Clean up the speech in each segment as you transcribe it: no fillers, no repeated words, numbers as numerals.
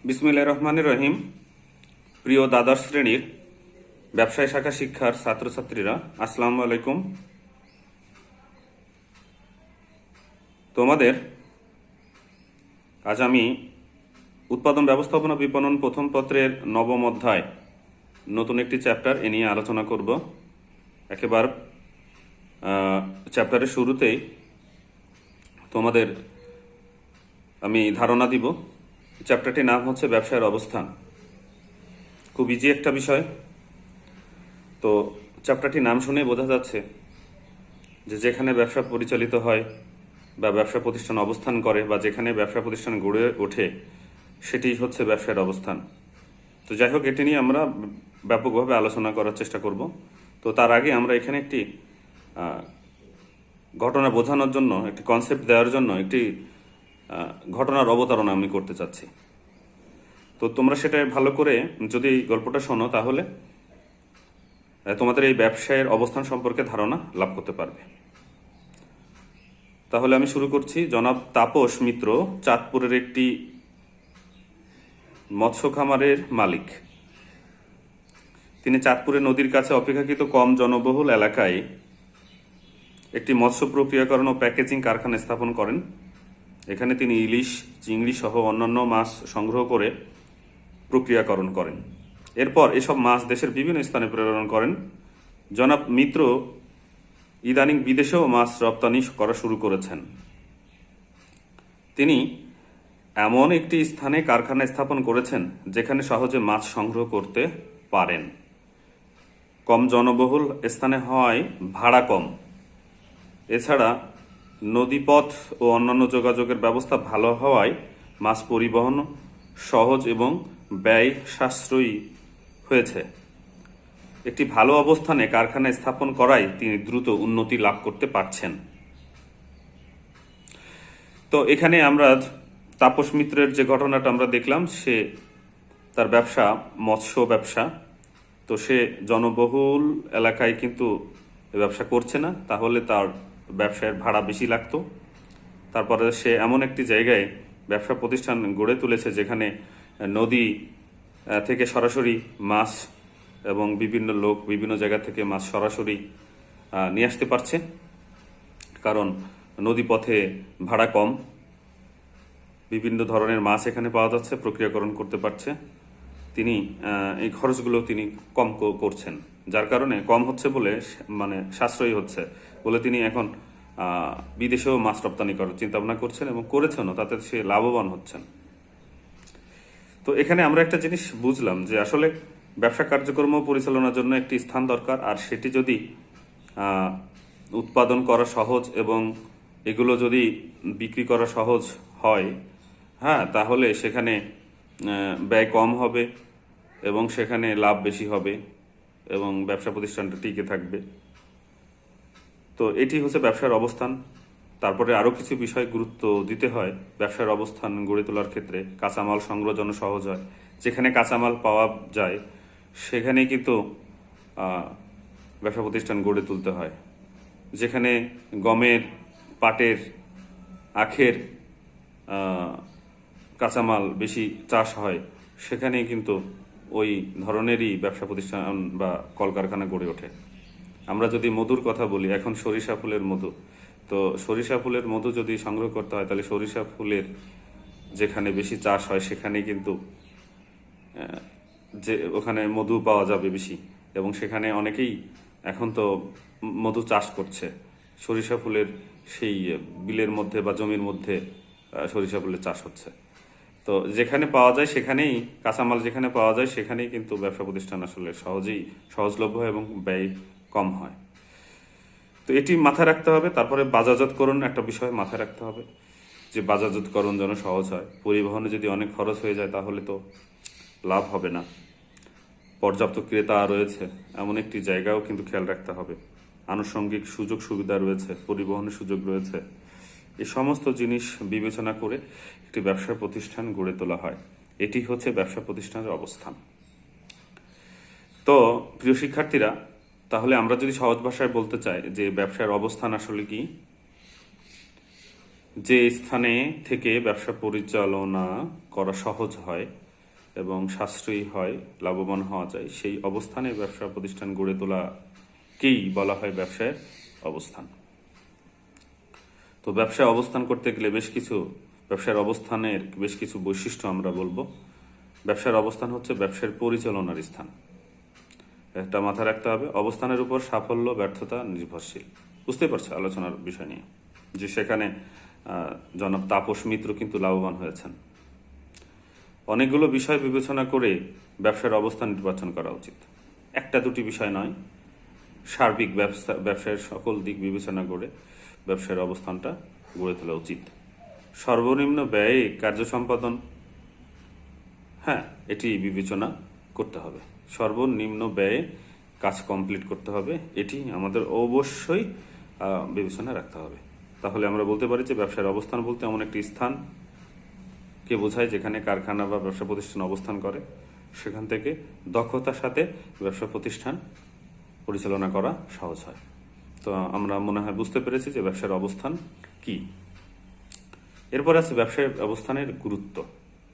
বিসমিল্লাহির রহমানির রহিম। প্রিয় দ্বাদশ শ্রেণীর ব্যবসায় শাখা শিক্ষার ছাত্রছাত্রীরা, আসসালামু আলাইকুম। তোমাদের আজ আমি উৎপাদন ব্যবস্থাপনা বিপণন প্রথম পত্রের নবম অধ্যায় নতুন একটি চ্যাপ্টার এ নিয়ে আলোচনা করব। একেবারে চ্যাপ্টারের শুরুতেই তোমাদের আমি ধারণা দিব। চ্যাপ্টারটির নাম হচ্ছে ব্যবসায়ের অবস্থান। খুব ইজি একটা বিষয়। তো চ্যাপ্টারটির নাম শুনে বোঝা যাচ্ছে যে যেখানে ব্যবসা পরিচালিত হয় বা ব্যবসা প্রতিষ্ঠান অবস্থান করে বা যেখানে ব্যবসা প্রতিষ্ঠান গড়ে ওঠে সেটি হচ্ছে ব্যবসায়ের অবস্থান। তো যাই হোক, এটি নিয়ে আমরা ব্যাপকভাবে আলোচনা করার চেষ্টা করব। তো তার আগে আমরা এখানে একটি ঘটনা বোঝানোর জন্য, একটি কনসেপ্ট দেওয়ার জন্য একটি ঘটনার অবতারণা আমি করতে চাচ্ছি। তো তোমরা সেটা ভালো করে যদি গল্পটা শোনো তাহলে তোমাদের এই ব্যবসায়ের অবস্থান সম্পর্কে ধারণা লাভ করতে পারবে। তাহলে আমি শুরু করছি। জনাব তাপস মিত্র চাঁদপুরের একটি মৎস্য খামারের মালিক। তিনি চাঁদপুরের নদীর কাছে অপেক্ষাকৃত কম জনবহুল এলাকায় একটি মৎস্য প্রক্রিয়াকরণ ও প্যাকেজিং কারখানা স্থাপন করেন। এখানে তিনি ইলিশ, চিংড়ি সহ অন্যান্য মাছ সংগ্রহ করে প্রক্রিয়াকরণ করেন। এরপর এসব মাছ দেশের বিভিন্ন স্থানে প্রেরণ করেন। জনাব মিত্র ইদানিং বিদেশেও মাছ রপ্তানি করা শুরু করেছেন। তিনি এমন একটি স্থানে কারখানা স্থাপন করেছেন যেখানে সহজে মাছ সংগ্রহ করতে পারেন। কম জনবহুল স্থানে হওয়ায় ভাড়া কম। এছাড়া নদীপথ ও অন্যান্য যোগাযোগের ব্যবস্থা ভালো হওয়ায় মাছ পরিবহন সহজ এবং ব্যয় সাশ্রয়ী হয়েছে। একটি ভালো অবস্থানে কারখানা স্থাপন করায় তিনি দ্রুত উন্নতি লাভ করতে পারছেন। তো এখানে আমরা তাপস মিত্রের যে ঘটনাটা আমরা দেখলাম, সে তার ব্যবসা মৎস্য ব্যবসা। তো সে জনবহুল এলাকায় কিন্তু ব্যবসা করছে না, তাহলে তার ব্যবসায়ের ভাড়া বেশি লাগতো। তারপরে সে এমন একটি জায়গায় ব্যবসা প্রতিষ্ঠান গড়ে তুলেছে যেখানে নদী থেকে সরাসরি মাছ এবং বিভিন্ন লোক বিভিন্ন জায়গা থেকে মাছ সরাসরি নিয়ে আসতে পারছে, কারণ নদীপথে ভাড়া কম। বিভিন্ন ধরনের মাছ এখানে পাওয়া যাচ্ছে, প্রক্রিয়াকরণ করতে পারছে। তিনি এই খরচগুলো তিনি কম করছেন, যার কারণে কম হচ্ছে বলে, মানে সাশ্রয়ী হচ্ছে বলে তিনি এখন বিদেশেও মাছ রপ্তানি করার চিন্তা ভাবনা করছেন এবং করেছেনও, তাতে সে লাভবান হচ্ছেন। তো এখানে আমরা একটা জিনিস বুঝলাম যে আসলে ব্যবসা কার্যক্রম পরিচালনার জন্য একটি স্থান দরকার, আর সেটি যদি উৎপাদন করা সহজ এবং এগুলো যদি বিক্রি করা সহজ হয়, হ্যাঁ, তাহলে সেখানে ব্যয় কম হবে এবং সেখানে লাভ বেশি হবে এবং ব্যবসা প্রতিষ্ঠানটা টিকে থাকবে। তো এটি হচ্ছে ব্যবসার অবস্থান। তারপরে আরও কিছু বিষয় গুরুত্ব দিতে হয় ব্যবসার অবস্থান গড়ে তোলার ক্ষেত্রে। কাঁচামাল সংগ্রহ যেন সহজ হয়। যেখানে কাঁচামাল পাওয়া যায় সেখানেই কিন্তু ব্যবসা প্রতিষ্ঠান গড়ে তুলতে হয়। যেখানে গমের, পাটের, আখের কাঁচামাল বেশি চাষ হয় সেখানেই কিন্তু ওই ধরনেরই ব্যবসা প্রতিষ্ঠান বা কলকারখানা গড়ে ওঠে। আমরা যদি মধুর কথা বলি, এখন সরিষা ফুলের মধু, তো সরিষা ফুলের মধু যদি সংগ্রহ করতে হয় তাহলে সরিষা ফুলের যেখানে বেশি চাষ হয় সেখানেই কিন্তু যে ওখানে মধু পাওয়া যাবে বেশি, এবং সেখানে অনেকেই এখন তো মধু চাষ করছে। সরিষা ফুলের সেই বিলের মধ্যে বা জমির মধ্যে সরিষা ফুলের চাষ হচ্ছে। তো যেখানে পাওয়া যায় সেখানেই, কাঁচামাল যেখানে পাওয়া যায় সেখানেই কিন্তু ব্যবসা প্রতিষ্ঠান আসলে সহজেই সহজলভ্য এবং ব্যয় কম হয়। তো এটি মাথায় রাখতে হবে। তারপরে বাজারজাতকরণ একটা বিষয় মাথায় রাখতে হবে, যে বাজারজাতকরণ যেন সহজ হয়। পরিবহনে যদি অনেক খরচ হয়ে যায় তাহলে তো লাভ হবে না। পর্যাপ্ত ক্রেতা রয়েছে এমন একটি জায়গাও কিন্তু খেয়াল রাখতে হবে। আনুষঙ্গিক সুযোগ সুবিধা রয়েছে, পরিবহনের সুযোগ রয়েছে। এই সমস্ত জিনিস বিবেচনা করে একটি ব্যবসা প্রতিষ্ঠান গড়ে তোলা হয়। এটি হচ্ছে ব্যবসা প্রতিষ্ঠানের অবস্থান। তো প্রিয় শিক্ষার্থীরা, তাহলে আমরা যদি সহজ ভাষায় বলতে চাই যে ব্যবসার অবস্থান আসলে কি, যে স্থানে থেকে ব্যবসা পরিচালনা করা সহজ হয় এবং সাশ্রয়ী হয়, লাভবান হওয়া যায়, সেই অবস্থানে ব্যবসা প্রতিষ্ঠান গড়ে তোলাকেই বলা হয় ব্যবসায়ের অবস্থান। তো ব্যবসায় অবস্থান করতে গেলে ব্যবসার অবস্থানের বেশ কিছু বৈশিষ্ট্য আমরা বলবো। ব্যবসার অবস্থান হচ্ছে ব্যবসার পরিচালনার স্থান। একটা মাথায় রাখতে হবে, অবস্থানের উপর সাফল্য ব্যর্থতা নির্ভরশীল। বুঝতেই পারছো আলোচনার বিষয় নিয়ে, যে সেখানে জনাব তাপস মিত্র কিন্তু লাভবান হয়েছেন। অনেকগুলো বিষয় বিবেচনা করে ব্যবসার অবস্থান নির্বাচন করা উচিত, একটা দুটি বিষয় নয়, সার্বিক ব্যবসায়ের সকল দিক বিবেচনা করে ব্যবসার অবস্থানটা গড়ে তোলা উচিত। সর্বনিম্ন ব্যয়ে কার্য সম্পাদন, হ্যাঁ, এটি বিবেচনা করতে হবে। সর্বনিম্ন ব্যয়ে কাজ কমপ্লিট করতে হবে, এটি আমাদের অবশ্যই বিবেচনা রাখতে হবে। তাহলে আমরা বলতে পারি যে ব্যবসার অবস্থান বলতে এমন একটি স্থানকে বোঝায় যেখানে কারখানা বা ব্যবসা প্রতিষ্ঠান অবস্থান করে, সেখান থেকে দক্ষতার সাথে ব্যবসা প্রতিষ্ঠান পরিচালনা করা সহজ হয়। তো আমরা মনে হয় বুঝতে পেরেছি যে ব্যবসার অবস্থান কি। এরপর আছে ব্যবসায় অবস্থানের গুরুত্ব।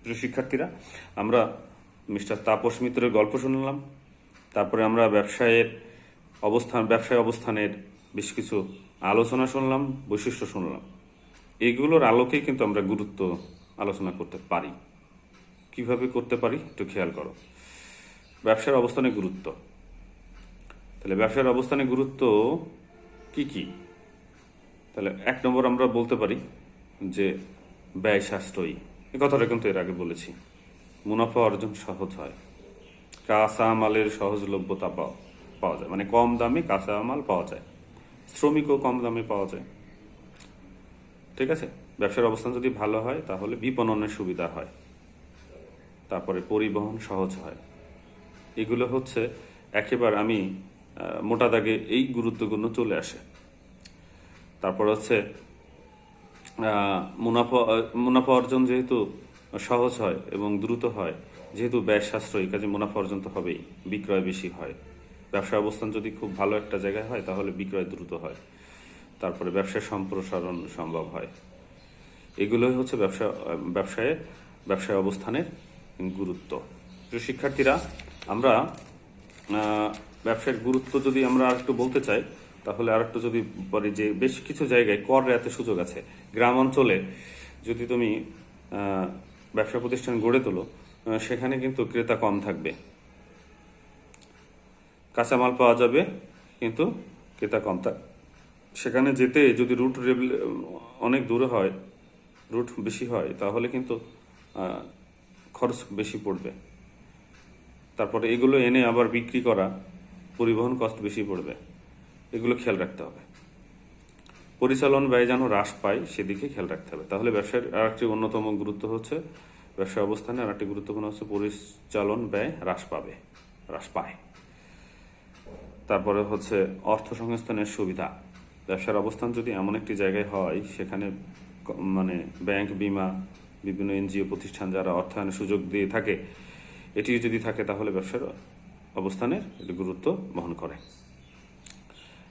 প্রিয় শিক্ষার্থীরা, আমরা মিস্টার তাপস মিত্রের গল্প শুনলাম, তারপরে আমরা ব্যবসায় অবস্থানের বেশ কিছু আলোচনা শুনলাম, বৈশিষ্ট্য শুনলাম। এগুলোর আলোকেই কিন্তু আমরা গুরুত্ব আলোচনা করতে পারি। কিভাবে করতে পারি একটু খেয়াল করো। ব্যবসার অবস্থানের গুরুত্ব, তাহলে ব্যবসার অবস্থানের গুরুত্ব কি কি? তাহলে 1 নম্বর আমরা বলতে পারি যে ব্যয় সাশ্রয়ী। এ কথাটা কিন্তু এর আগে বলেছি। মুনাফা অর্জন সহজ হয়, কাঁচা মালের সহজলভ্যতা পাওয়া যায়, মানে কম দামে কাঁচা মাল পাওয়া যায়, শ্রমিকও কম দামে পাওয়া যায়। ঠিক আছে, ব্যবসার অবস্থান যদি ভালো হয় তাহলে বিপণনের সুবিধা হয়, তারপরে পরিবহন সহজ হয়। এগুলো হচ্ছে একেবারে আমি মোটা দাগে এই গুরুত্বগুলো চলে আসে। তারপর হচ্ছে মুনাফা অর্জন যেহেতু সহজ হয় এবং দ্রুত হয়, যেহেতু ব্যয় সাশ্রয়ী, কাজে মুনাফা অর্জন তো হবেই, বিক্রয় বেশি হয়। ব্যবসা অবস্থান যদি খুব ভালো একটা জায়গায় হয় তাহলে বিক্রয় দ্রুত হয়, তারপরে ব্যবসার সম্প্রসারণ সম্ভব হয়। এগুলোই হচ্ছে ব্যবসায় অবস্থানের গুরুত্ব। প্রিয় শিক্ষার্থীরা, আমরা ব্যবসার গুরুত্ব যদি আমরা আর একটু বলতে চাই তাহলে আর একটু যদি বলি যে বেশ কিছু জায়গায় কর রেয়াতের সুযোগ আছে। গ্রাম অঞ্চলে যদি তুমি ব্যবসা প্রতিষ্ঠান গড়ে তোলো, সেখানে কিন্তু ক্রেতা কম থাকবে, কাঁচামাল পাওয়া যাবে কিন্তু ক্রেতা কম থাকবে। সেখানে যেতে যদি রুট অনেক দূরে হয়, রুট বেশি হয়, তাহলে কিন্তু খরচ বেশি পড়বে। তারপরে এগুলো এনে আবার বিক্রি করা, পরিবহন কষ্ট বেশি পড়বে। এগুলো খেয়াল রাখতে হবে। পরিচালন ব্যয় যেন হ্রাস পায় সেদিকে খেয়াল রাখতে হবে। তাহলে ব্যবসার আর একটি অন্যতম গুরুত্ব হচ্ছে, ব্যবসা অবস্থানে আর একটি গুরুত্বপূর্ণ হচ্ছে পরিচালন ব্যয় হ্রাস পায়। তারপরে হচ্ছে অর্থ সংস্থানের সুবিধা। ব্যবসার অবস্থান যদি এমন একটি জায়গায় হয় সেখানে মানে ব্যাংক, বিমা, বিভিন্ন এনজিও প্রতিষ্ঠান যারা অর্থায়নের সুযোগ দিয়ে থাকে, এটি যদি থাকে তাহলে ব্যবসার অবস্থানের এটি গুরুত্ব বহন করে।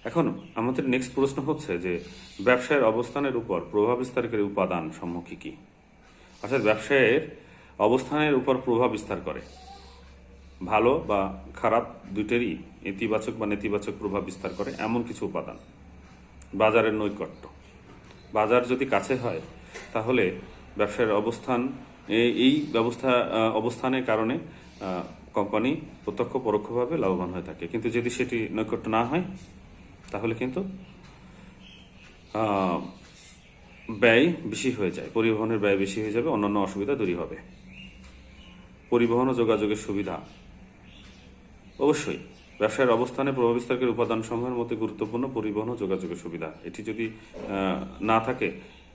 এখন আমাদের নেক্সট প্রশ্ন হচ্ছে যে ব্যবসায়ের অবস্থানের উপর প্রভাব বিস্তারকারী উপাদান সমূহ কি কি? অর্থাৎ ব্যবসায়ের অবস্থানের উপর প্রভাব বিস্তার করে, ভালো বা খারাপ দুইটারই ইতিবাচক বা নেতিবাচক প্রভাব বিস্তার করে এমন কিছু উপাদান। বাজারের নৈকট্য, বাজার যদি কাছে হয় তাহলে ব্যবসায়ের অবস্থানের কারণে কোম্পানি প্রত্যক্ষ পরোক্ষভাবে লাভবান হয়ে থাকে। কিন্তু যদি সেটি নৈকট্য না হয় তাহলে কিন্তু ব্যয় বেশি হয়ে যায়, পরিবহনের ব্যয় বেশি হয়ে যাবে, অন্যান্য অসুবিধা দূর হবে। পরিবহন ও যোগাযোগের সুবিধা, অবশ্যই ব্যবসায়ের অবস্থানে প্রভাব বিস্তারকারী উপাদান সমূহের মধ্যে গুরুত্বপূর্ণ পরিবহন ও যোগাযোগের সুবিধা। এটি যদি না থাকে,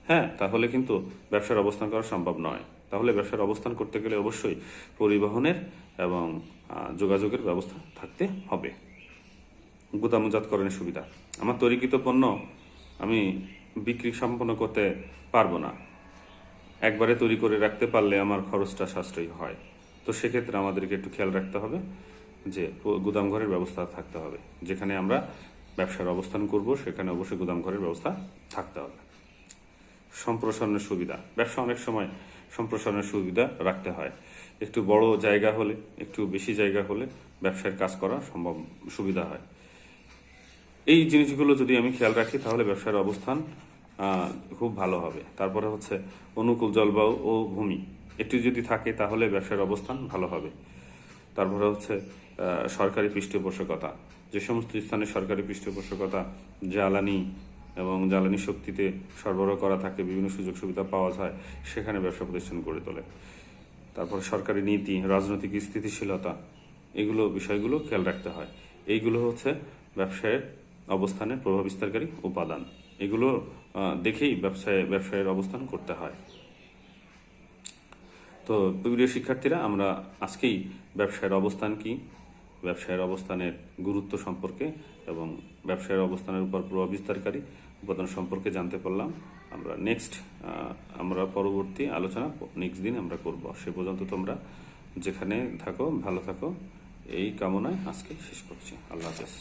হ্যাঁ, তাহলে কিন্তু ব্যবসার অবস্থান করা সম্ভব নয়। তাহলে ব্যবসার অবস্থান করতে গেলে অবশ্যই পরিবহনের এবং যোগাযোগের ব্যবস্থা থাকতে হবে। গুদামজাতকরণের সুবিধা, আমার তৈরিকৃত পণ্য আমি বিক্রি সম্পন্ন করতে পারবো না, একবারে তৈরি করে রাখতে পারলে আমার খরচটা সাশ্রয়ী হয়। তো সেক্ষেত্রে আমাদেরকে একটু খেয়াল রাখতে হবে যে গুদামঘরের ব্যবস্থা থাকতে হবে। যেখানে আমরা ব্যবসার অবস্থান করব সেখানে অবশ্যই গুদামঘরের ব্যবস্থা থাকতে হবে। সম্প্রসারণের সুবিধা, ব্যবসা অনেক সময় সম্প্রসারণের সুবিধা রাখতে হয়। একটু বড় জায়গা হলে, একটু বেশি জায়গা হলে ব্যবসায়ের কাজ করা সুবিধা হয়। এই জিনিসগুলো যদি আমি খেয়াল রাখি তাহলে ব্যবসার অবস্থান খুব ভালো হবে। তারপরে হচ্ছে অনুকূল জলবায়ু ও ভূমি একটু যদি থাকে তাহলে ব্যবসার অবস্থান ভালো হবে। তারপরে হচ্ছে সরকারি পৃষ্ঠপোষকতা, যে সমস্ত স্থানে সরকারি পৃষ্ঠপোষকতা, জ্বালানি এবং জ্বালানি শক্তিতে সরবরাহ করা থাকে, বিভিন্ন সুযোগ সুবিধা পাওয়া যায়, সেখানে ব্যবসা প্রতিষ্ঠান গড়ে তোলে। তারপর সরকারি নীতি, রাজনৈতিক স্থিতিশীলতা, এগুলো বিষয়গুলো খেয়াল রাখতে হয়। এইগুলো হচ্ছে ব্যবসায়ের অবস্থানে প্রভাব বিস্তারকারী উপাদান। এগুলো দেখেই ব্যবসায়ের অবস্থান করতে হয়। তো প্রিয় শিক্ষার্থীরা, আমরা আজকেই ব্যবসায়ের অবস্থান কি, ব্যবসায়ের অবস্থানের গুরুত্ব সম্পর্কে এবং ব্যবসায়ের অবস্থানের উপর প্রভাব বিস্তারকারী উপাদান সম্পর্কে জানতে পারলাম। আমরা পরবর্তী আলোচনা নেক্সট দিন আমরা করব। সে পর্যন্ত তোমরা যেখানে থাকো ভালো থাকো, এই কামনায় আজকে শেষ করছি। আল্লাহ হাফেজ।